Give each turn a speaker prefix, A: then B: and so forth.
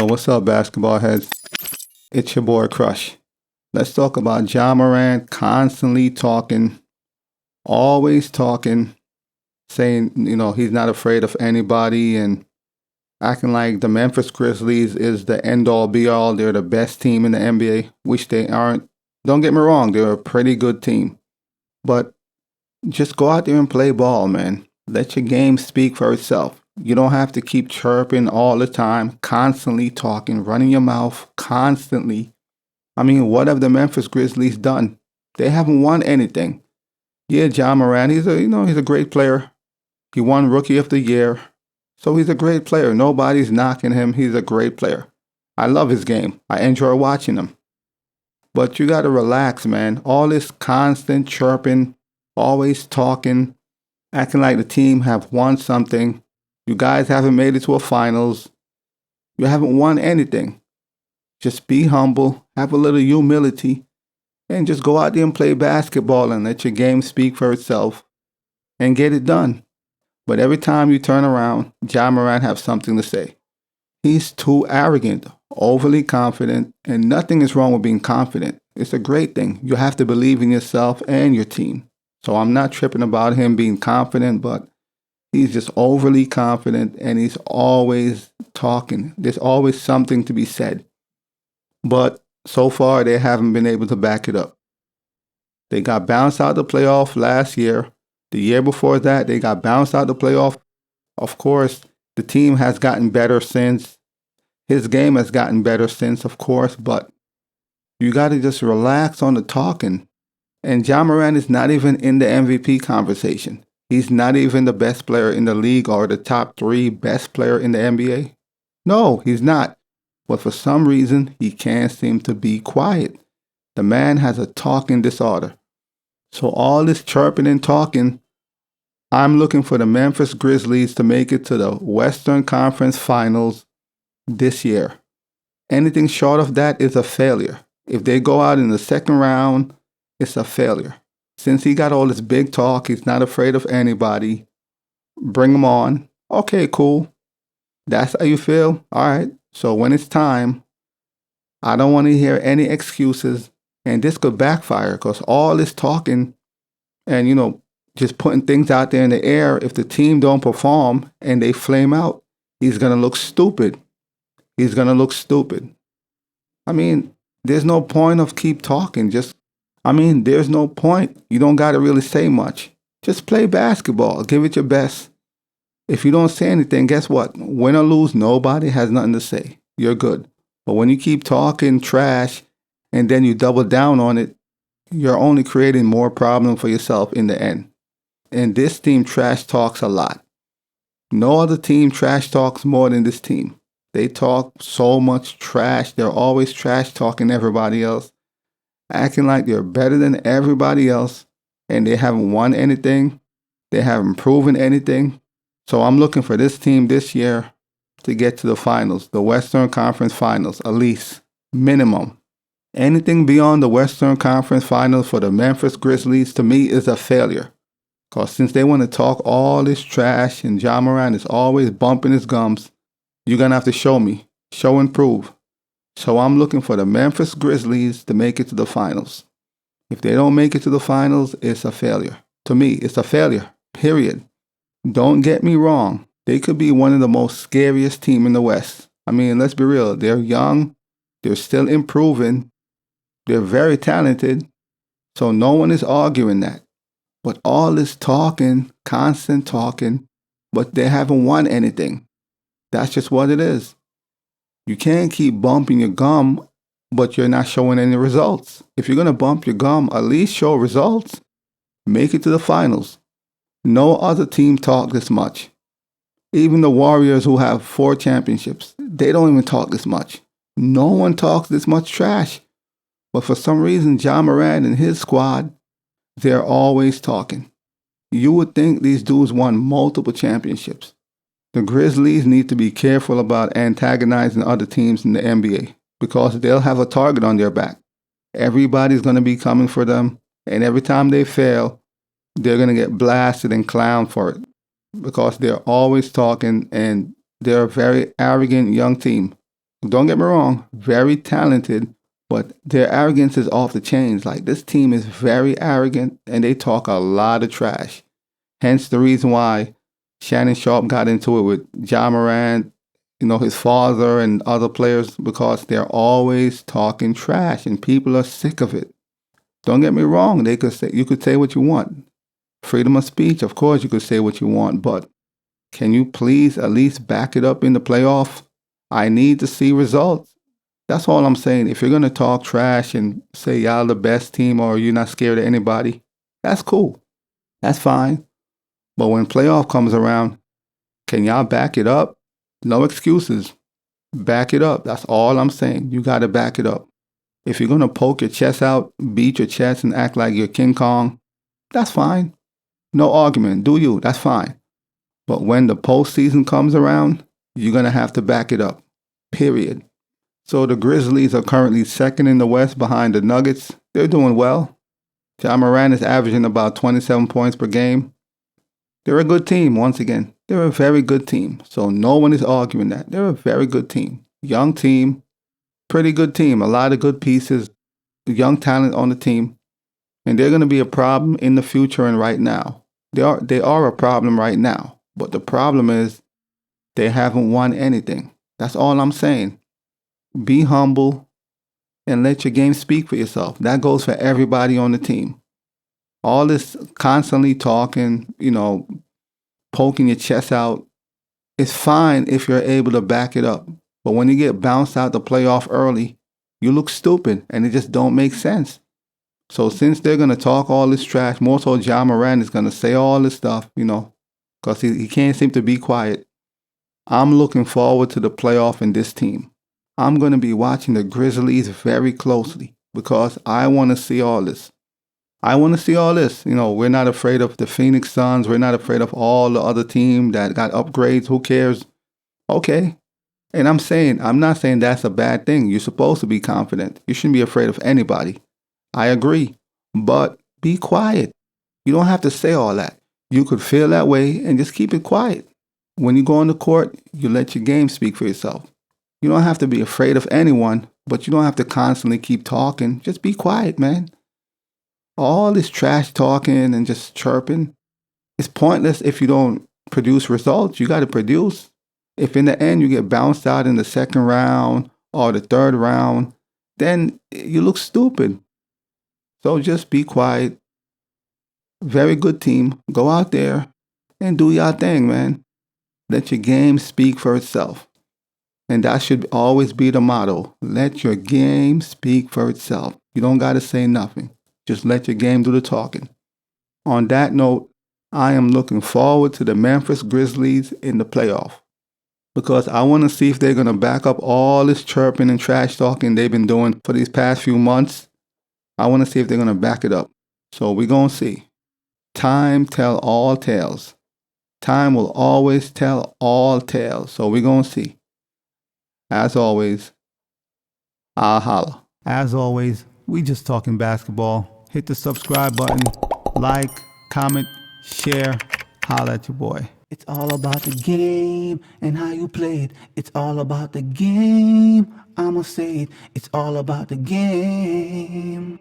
A: What's up, basketball heads? It's your boy Crush. Let's talk about Ja Morant constantly talking, always talking, saying, he's not afraid of anybody and acting like the Memphis Grizzlies is the end-all be-all. They're the best team in the NBA, which they aren't. Don't get me wrong, they're a pretty good team. But just go out there and play ball, man. Let your game speak for itself. You don't have to keep chirping all the time, constantly talking, running your mouth constantly. I mean, what have the Memphis Grizzlies done? They haven't won anything. Yeah, Ja Morant, he's a great player. He won Rookie of the Year. So he's a great player. Nobody's knocking him. He's a great player. I love his game. I enjoy watching him. But you got to relax, man. All this constant chirping, always talking, acting like the team have won something. You guys haven't made it to a finals. You haven't won anything. Just be humble, have a little humility, and just go out there and play basketball and let your game speak for itself and get it done. But every time you turn around, Ja Morant has something to say. He's too arrogant, overly confident, and nothing is wrong with being confident. It's a great thing. You have to believe in yourself and your team. So I'm not tripping about him being confident, but he's just overly confident and he's always talking. There's always something to be said. But so far, they haven't been able to back it up. They got bounced out of the playoff last year. The year before that, they got bounced out of the playoff. Of course, the team has gotten better since. His game has gotten better since, of course. But you got to just relax on the talking. And Ja Morant is not even in the MVP conversation. He's not even the best player in the league or the top 3 best player in the NBA. No, he's not. But for some reason, he can't seem to be quiet. The man has a talking disorder. So all this chirping and talking, I'm looking for the Memphis Grizzlies to make it to the Western Conference Finals this year. Anything short of that is a failure. If they go out in the second round, it's a failure. Since he got all this big talk, he's not afraid of anybody. Bring him on. Okay, cool. That's how you feel? All right. So when it's time, I don't want to hear any excuses. And this could backfire because all this talking and, just putting things out there in the air, if the team don't perform and they flame out, he's going to look stupid. He's going to look stupid. I mean, there's no point of keep talking. There's no point. You don't got to really say much. Just play basketball. Give it your best. If you don't say anything, guess what? Win or lose, nobody has nothing to say. You're good. But when you keep talking trash and then you double down on it, you're only creating more problem for yourself in the end. And this team trash talks a lot. No other team trash talks more than this team. They talk so much trash. They're always trash talking everybody else, acting like they're better than everybody else, and they haven't won anything. They haven't proven anything. So I'm looking for this team this year to get to the finals, the Western Conference Finals, at least, minimum. Anything beyond the Western Conference Finals for the Memphis Grizzlies, to me, is a failure. Because since they want to talk all this trash and Ja Morant is always bumping his gums, you're going to have to show me. Show and prove. So I'm looking for the Memphis Grizzlies to make it to the finals. If they don't make it to the finals, it's a failure. To me, it's a failure, period. Don't get me wrong. They could be one of the most scariest teams in the West. I mean, let's be real. They're young. They're still improving. They're very talented. So no one is arguing that. But all this talking, constant talking, but they haven't won anything. That's just what it is. You can't keep bumping your gum, but you're not showing any results. If you're going to bump your gum, at least show results. Make it to the finals. No other team talk this much. Even the Warriors, who have 4 championships, they don't even talk this much. No one talks this much trash. But for some reason, Ja Morant and his squad, they're always talking. You would think these dudes won multiple championships. The Grizzlies need to be careful about antagonizing other teams in the NBA because they'll have a target on their back. Everybody's going to be coming for them, and every time they fail, they're going to get blasted and clowned for it because they're always talking and they're a very arrogant young team. Don't get me wrong, very talented, but their arrogance is off the chains. Like, this team is very arrogant and they talk a lot of trash. Hence the reason why Shannon Sharp got into it with Ja Morant, his father and other players, because they're always talking trash and people are sick of it. Don't get me wrong, you could say what you want. Freedom of speech, of course you could say what you want, but can you please at least back it up in the playoff? I need to see results. That's all I'm saying. If you're going to talk trash and say y'all the best team or you're not scared of anybody, that's cool. That's fine. But when playoff comes around, can y'all back it up? No excuses. Back it up. That's all I'm saying. You got to back it up. If you're going to poke your chest out, beat your chest and act like you're King Kong, that's fine. No argument. Do you? That's fine. But when the postseason comes around, you're going to have to back it up. Period. So the Grizzlies are currently second in the West behind the Nuggets. They're doing well. Ja Morant is averaging about 27 points per game. They're a good team, once again. They're a very good team. So no one is arguing that. They're a very good team. Young team. Pretty good team. A lot of good pieces. Young talent on the team. And they're going to be a problem in the future and right now. They are a problem right now. But the problem is they haven't won anything. That's all I'm saying. Be humble and let your game speak for yourself. That goes for everybody on the team. All this constantly talking, poking your chest out, it's fine if you're able to back it up. But when you get bounced out the playoff early, you look stupid and it just don't make sense. So since they're going to talk all this trash, more so Ja Morant is going to say all this stuff, because he can't seem to be quiet. I'm looking forward to the playoff in this team. I'm going to be watching the Grizzlies very closely because I want to see all this. We're not afraid of the Phoenix Suns. We're not afraid of all the other teams that got upgrades. Who cares? Okay. And I'm not saying that's a bad thing. You're supposed to be confident. You shouldn't be afraid of anybody. I agree. But be quiet. You don't have to say all that. You could feel that way and just keep it quiet. When you go on the court, you let your game speak for yourself. You don't have to be afraid of anyone, but you don't have to constantly keep talking. Just be quiet, man. All this trash talking and just chirping is pointless if you don't produce results. You got to produce. If in the end you get bounced out in the second round or the third round, then you look stupid. So just be quiet. Very good team. Go out there and do your thing, man. Let your game speak for itself. And that should always be the motto. Let your game speak for itself. You don't got to say nothing. Just let your game do the talking. On that note, I am looking forward to the Memphis Grizzlies in the playoff because I want to see if they're going to back up all this chirping and trash talking they've been doing for these past few months. I want to see if they're going to back it up. So we're going to see. Time tell all tales. Time will always tell all tales. So we're going to see. As always, I'll holla. As always, we just talking basketball. Hit the subscribe button, like, comment, share, holla at your boy. It's all about the game and how you play it. It's all about the game. I'ma say it. It's all about the game.